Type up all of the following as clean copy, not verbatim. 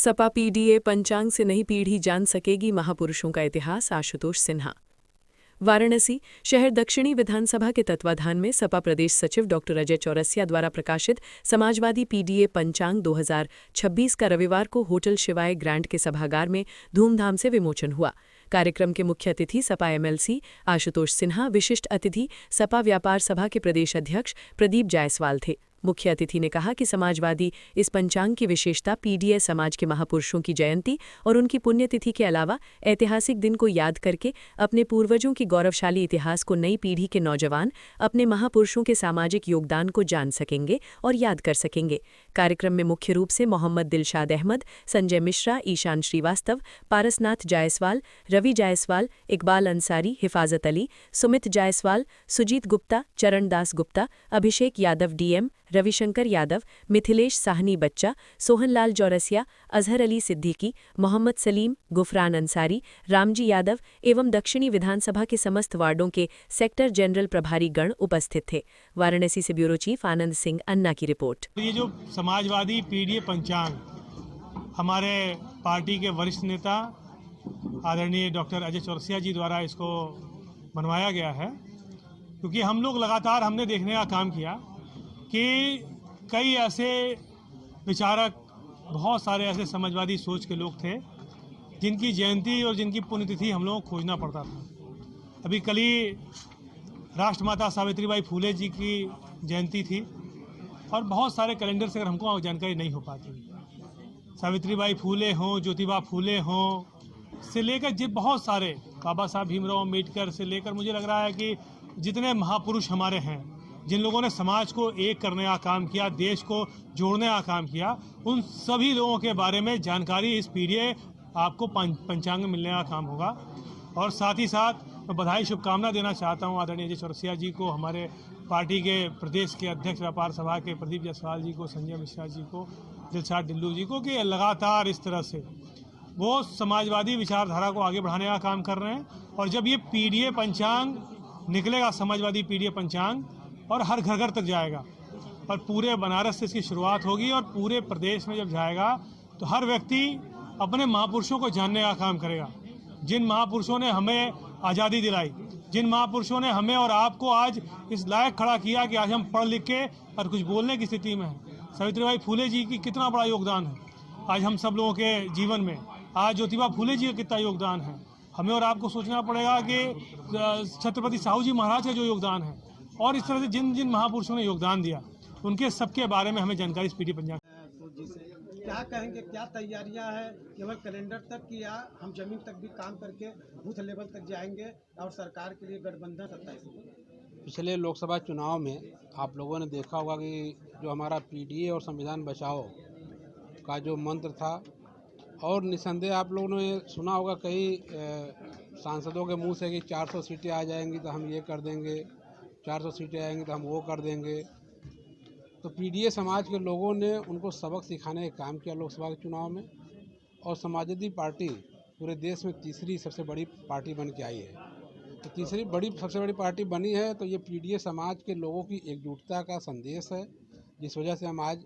Sapa PDA पंचांग से नई पीढ़ी जान सकेगी महापुरुषों का इतिहास। आशुतोष सिन्हा। वाराणसी शहर दक्षिणी विधानसभा के तत्वाधान में सपा प्रदेश सचिव डॉक्टर अजय चौरसिया द्वारा प्रकाशित समाजवादी पीडीए पंचांग 2026 का रविवार को होटल शिवाय ग्रैंड के सभागार में धूमधाम से विमोचन हुआ। कार्यक्रम के मुख्य अतिथि सपा एमएलसी आशुतोष सिन्हा, विशिष्ट अतिथि सपा व्यापार सभा के प्रदेश अध्यक्ष प्रदीप जायसवाल थे। मुख्य अतिथि ने कहा कि समाजवादी इस पंचांग की विशेषता पीडीए समाज के महापुरुषों की जयंती और उनकी पुण्यतिथि के अलावा ऐतिहासिक दिन को याद करके अपने पूर्वजों की गौरवशाली इतिहास को नई पीढ़ी के नौजवान अपने महापुरुषों के सामाजिक योगदान को जान सकेंगे और याद कर सकेंगे। कार्यक्रम में मुख्य रूप से मोहम्मद दिलशाद अहमद, संजय मिश्रा, ईशान श्रीवास्तव, पारसनाथ जायसवाल, रवि जायसवाल, इकबाल अंसारी, हिफाजत अली, सुमित जायसवाल, सुजीत गुप्ता, चरणदास गुप्ता, अभिषेक यादव डीएम, रविशंकर यादव, मिथिलेश साहनी बच्चा, सोहनलाल चौरसिया, अजहर अली सिद्दीकी, मोहम्मद सलीम, गुफरान अंसारी, रामजी यादव एवं दक्षिणी विधानसभा के समस्त वार्डों के सेक्टर जनरल प्रभारी गण उपस्थित थे। वाराणसी से ब्यूरो चीफ आनंद सिंह अन्ना की रिपोर्ट। ये जो समाजवादी पीडीए पंचांग हमारे पार्टी के वरिष्ठ नेता आदरणीय डॉक्टर अजय चौरसिया जी द्वारा इसको बनवाया गया है, क्योंकि हम लोग लगातार हमने देखने का काम किया कि कई ऐसे विचारक, बहुत सारे ऐसे समाजवादी सोच के लोग थे जिनकी जयंती और जिनकी पुण्यतिथि हम लोगों को खोजना पड़ता था। अभी कल ही राष्ट्रमाता सावित्रीबाई फूले जी की जयंती थी और बहुत सारे कैलेंडर से अगर हमको जानकारी नहीं हो पाती। सावित्रीबाई फूले हों, ज्योतिबा फूले हों से लेकर बहुत सारे बाबा साहब भीमराव अम्बेडकर से लेकर मुझे लग रहा है कि जितने महापुरुष हमारे हैं, जिन लोगों ने समाज को एक करने का काम किया, देश को जोड़ने का काम किया, उन सभी लोगों के बारे में जानकारी इस पीडीए आपको पंचांग में मिलने का काम होगा। और साथ ही साथ मैं बधाई शुभकामना देना चाहता हूं आदरणीय अजय चौरसिया जी को, हमारे पार्टी के प्रदेश के अध्यक्ष व्यापार सभा के प्रदीप जायसवाल जी को, संजय मिश्रा जी को, दिलशाद डिल्लू जी को, कि लगातार इस तरह से वो समाजवादी विचारधारा को आगे बढ़ाने का काम कर रहे हैं। और जब ये पीडीए पंचांग निकलेगा, समाजवादी पीडीए पंचांग, और हर घर घर तक जाएगा और पूरे बनारस से इसकी शुरुआत होगी और पूरे प्रदेश में जब जाएगा तो हर व्यक्ति अपने महापुरुषों को जानने का काम करेगा। जिन महापुरुषों ने हमें आज़ादी दिलाई, जिन महापुरुषों ने हमें और आपको आज इस लायक खड़ा किया कि आज हम पढ़ लिख के और कुछ बोलने की स्थिति में हैं। सावित्रीबाई फूले जी की कितना बड़ा योगदान है आज हम सब लोगों के जीवन में। आज ज्योतिबा फूले जी का कितना योगदान है। हमें और आपको सोचना पड़ेगा कि छत्रपति साहू जी महाराज का जो योगदान है, और इस तरह से जिन जिन महापुरुषों ने योगदान दिया, उनके सबके बारे में हमें जानकारी इस पीडीए पंचांग। क्या कहेंगे, क्या तैयारियां हैं, केवल कैलेंडर तक की, या हम जमीन तक भी काम करके बूथ लेवल तक जाएंगे और सरकार के लिए गठबंधन 27? पिछले लोकसभा चुनाव में आप लोगों ने देखा होगा कि जो हमारा पीडीए और संविधान बचाओ का जो मंत्र था, और निसंदेह आप लोगों ने सुना होगा कई सांसदों के मुंह से कि 400 सीटें आ जाएंगी तो हम ये कर देंगे, 400 सीटें आएंगी तो हम वो कर देंगे। तो पीडीए समाज के लोगों ने उनको सबक सिखाने का काम किया लोकसभा के चुनाव में, और समाजवादी पार्टी पूरे देश में तीसरी सबसे बड़ी पार्टी बन के आई है। तो तीसरी सबसे बड़ी पार्टी बनी है, तो ये पीडीए समाज के लोगों की एकजुटता का संदेश है, जिस वजह से हम आज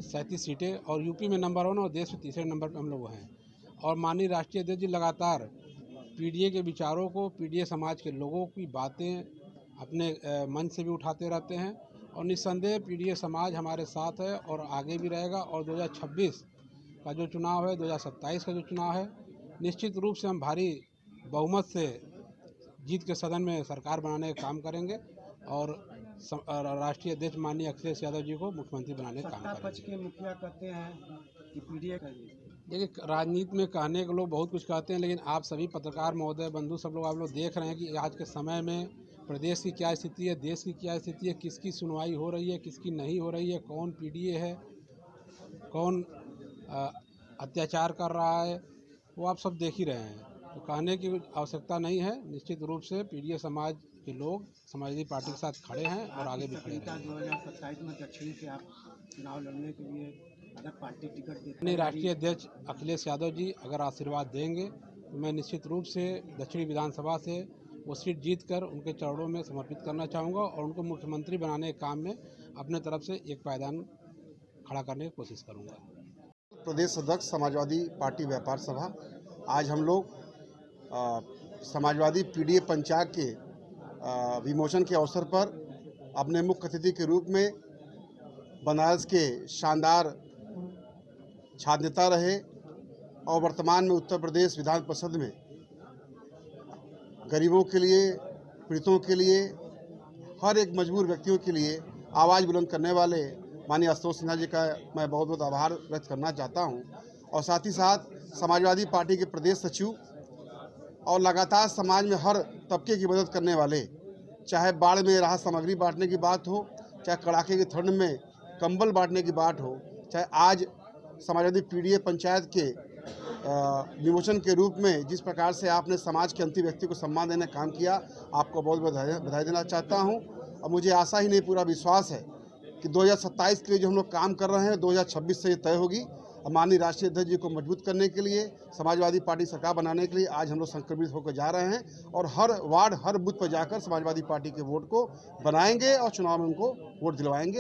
37 सीटें और यूपी में नंबर 1 और देश में तीसरे नंबर पर हम लोग हैं। और माननीय राष्ट्रीय अध्यक्ष जी लगातार पीडीए के विचारों को, पीडीए समाज के लोगों की बातें अपने मंच से भी उठाते रहते हैं, और निस्संदेह पीडीए समाज हमारे साथ है और आगे भी रहेगा। और 2026 का जो चुनाव है, 2027 का जो चुनाव है, निश्चित रूप से हम भारी बहुमत से जीत के सदन में सरकार बनाने का काम करेंगे और राष्ट्रीय अध्यक्ष माननीय अखिलेश यादव जी को मुख्यमंत्री बनाने का काम करेंगे। पक्ष के मुखिया कहते हैं कि पीडीए का, देखिए राजनीति में कहने के लोग बहुत कुछ कहते हैं, लेकिन आप सभी पत्रकार महोदय, बंधु, सब लोग आप लोग देख रहे हैं कि आज के समय में प्रदेश की क्या स्थिति है, देश की क्या स्थिति है, किसकी सुनवाई हो रही है, किसकी नहीं हो रही है, कौन पीडीए है, कौन अत्याचार कर रहा है, वो आप सब देख ही रहे हैं। तो कहने की आवश्यकता नहीं है। निश्चित रूप से पीडीए समाज के लोग समाजवादी पार्टी के साथ खड़े हैं और आगे भी खड़े रहेंगे। 2027 में दक्षिणी से आप चुनाव लड़ने के लिए अलग पार्टी टिकट देते हैं। राष्ट्रीय अध्यक्ष अखिलेश यादव जी अगर आशीर्वाद देंगे तो मैं निश्चित रूप से दक्षिणी विधानसभा से वो सीट जीतकर उनके चरणों में समर्पित करना चाहूँगा और उनको मुख्यमंत्री बनाने के काम में अपने तरफ से एक पायदान खड़ा करने की कोशिश करूँगा। प्रदेश अध्यक्ष समाजवादी पार्टी व्यापार सभा। आज हम लोग समाजवादी पीडीए पंचांग के विमोचन के अवसर पर अपने मुख्य अतिथि के रूप में बनारस के शानदार छात्र नेता रहे और वर्तमान में उत्तर प्रदेश विधान परिषद में गरीबों के लिए, पीड़ितों के लिए, हर एक मजबूर व्यक्तियों के लिए आवाज़ बुलंद करने वाले माननीय आशुतोष सिन्हा जी का मैं बहुत बहुत आभार व्यक्त करना चाहता हूं। और साथ ही साथ समाजवादी पार्टी के प्रदेश सचिव और लगातार समाज में हर तबके की मदद करने वाले, चाहे बाढ़ में राहत सामग्री बांटने की बात हो, चाहे कड़ाके की ठंड में कंबल बांटने की बात हो, चाहे आज समाजवादी पीडीए पंचायत के विमोचन के रूप में जिस प्रकार से आपने समाज के अंतिम व्यक्ति को सम्मान देने का काम किया, आपको बहुत बहुत बधाई देना चाहता हूं। और मुझे आशा ही नहीं, पूरा विश्वास है कि 2027 के लिए जो हम लोग काम कर रहे हैं 2026 से ये तय होगी। और माननीय राष्ट्रीय अध्यक्ष जी को मजबूत करने के लिए, समाजवादी पार्टी सरकार बनाने के लिए आज हम लोग संकल्पित होकर जा रहे हैं और हर वार्ड, हर बूथ पर जाकर समाजवादी पार्टी के वोट को बनाएंगे और चुनाव में उनको वोट दिलवाएंगे।